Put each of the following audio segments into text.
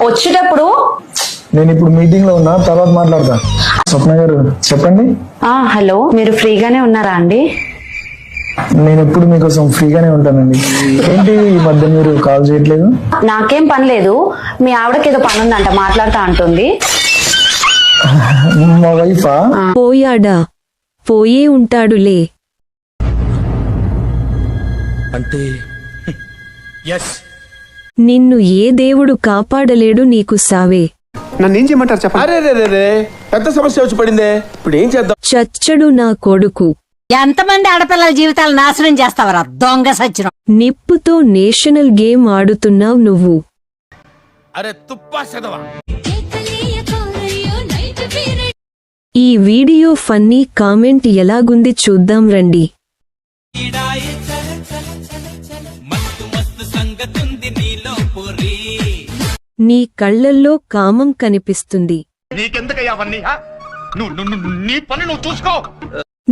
వచ్చేటప్పుడు నేను ఇప్పుడు మీటింగ్ లో ఉన్నా, తర్వాత మాట్లాడతా. స్వప్న గారు చెప్పండి. హలో, మీరు ఫ్రీగానే ఉన్నారా అండి? నేను ఎప్పుడు మీకోసం ఫ్రీగానే ఉంటానండి. ఏంటి ఈ మధ్య మీరు కాల్ చేయట్లేదు? నాకేం పని లేదు, మీ ఆవిడకి ఏదో పని ఉందంట, మాట్లాడుతా అంటుంది. మా వైఫా? పోయాడా? పోయే ఉంటాడులే. అంటే నిన్ను ఏ దేవుడు కాపాడలేడు, నీకు సావే. నన్నేం చేయమంటారు చెప్పండి. అరే రే రే పెద్ద సమస్య వచ్చి పడిందే, ఇప్పుడు ఏం చేద్దాం? చచ్చడు నా కొడుకు. ఎంతమంది ఆడపిల్లల జీవితాలు నాశనం చేస్తావరా దొంగ సచ్చినం. నిప్పుతో నేషనల్ గేమ్ ఆడుతున్నావు నువ్వు. అరే తుప్పా చదవా. ఈ వీడియో ఫన్నీ, కామెంట్ ఎలాగుంది చూద్దాం రండి. నీ కళ్ళల్లో కామం కనిపిస్తుంది.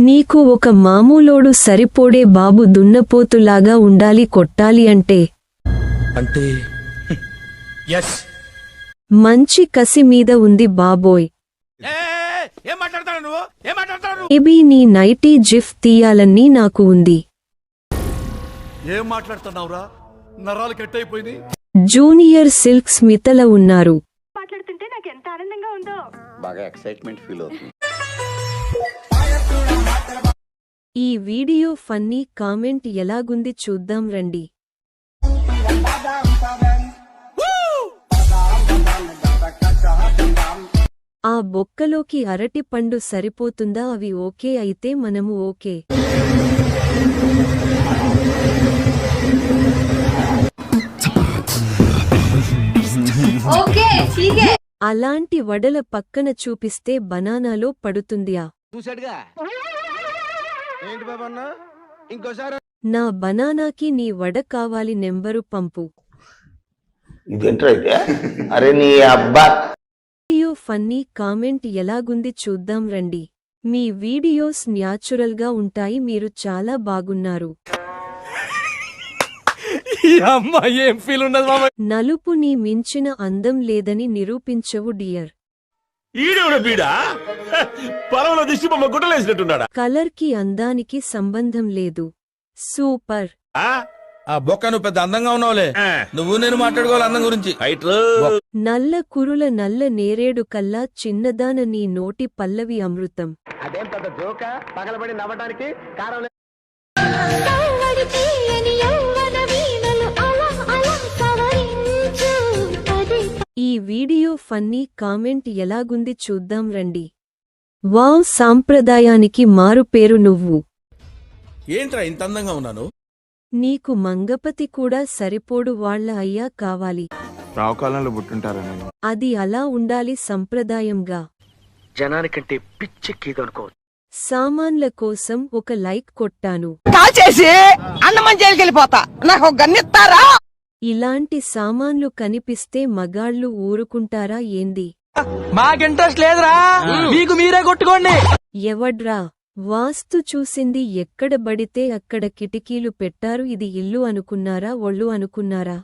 నీకు ఒక మామూలోడు సరిపోడే బాబు, దున్నపోతులాగా ఉండాలి కొట్టాలి అంటే. మంచి కసి మీద ఉంది బాబోయ్. ఏబీ నీ నైటీ జిఫ్ తీయాలని నాకు ఉంది. ఏం మాట్లాడుతున్నావురా? నరాలు కట్ అయిపోయింది. జూనియర్ సిల్క్ స్మితల ఉన్నారు. మాట్లాడుతుంటే నాకు ఎంత ఆనందంగా ఉందో. బాగా ఎక్సైట్మెంట్ ఫీల్ అవుతుంది. ఈ వీడియో ఫన్నీ, కామెంట్ ఎలాగుంది చూద్దాం రండి. ఆ బొక్కలోకి అరటి పండు సరిపోతుందా? అవి ఓకే అయితే మనము ఓకే. అలాంటి వడల పక్కన చూపిస్తే బనానాలో పడుతుందియా? నా బనానాకి నీ వడ కావాలి, నెంబరు పంపు. వీడియో ఫన్నీ, కామెంట్ ఎలాగుంది చూద్దాం రండి. మీ వీడియోస్ న్యాచురల్ గా ఉంటాయి, మీరు చాలా బాగున్నారు. నలుపు నీ మించిన అందం లేదని నిరూపించవు డియర్. కలర్ కి అందానికి సంబంధం లేదు. సూపర్. ఆ బొక్క నువ్వు పెద్ద అందంగా ఉన్నావులే, నువ్వు నేను మాట్లాడుకోవాలి అందం గురించి. నల్ల కురుల నల్ల నేరేడు కల్లా చిన్నదాన నీ నోటి పల్లవి అమృతం. అదేం పెద్ద జోక, పగలబడి నవ్వడానికి కారణం. ఈ వీడియో ఫన్నీ, కామెంట్ ఎలాగుంది చూద్దాం రండి. వావ్, సాంప్రదాయానికి మారు పేరు నువ్వు. ఏంట్రా ఇంత అందంగా ఉన్నాను? నీకు మంగపతి కూడా సరిపోడు, వాళ్ళ అయ్యా కావాలి. రావుకాలంలో పుట్టుంటారా నేను? అది అలా ఉండాలి సంప్రదాయంగా. జనానికంటే పిచ్చెక్కిదనుకో. సామాన్ల కోసం ఒక లైక్ కొట్టాను. కాల్చేసి అన్నమంజలికెళ్ళిపోతా, నాకు ఒక గన్నిస్తారా? ఇలాంటి సామాన్లు కనిపిస్తే మగాళ్ళు ఊరుకుంటారా ఏంది? మాకు ఇంట్రెస్ట్ లేదురా, మీకు మీరే కొట్టుకోండి. ఎవడ్రా వాస్తు చూసింది? ఎక్కడ బడితే అక్కడ కిటికీలు పెట్టారు. ఇది ఇల్లు అనుకున్నారా, ఒళ్ళు అనుకున్నారా?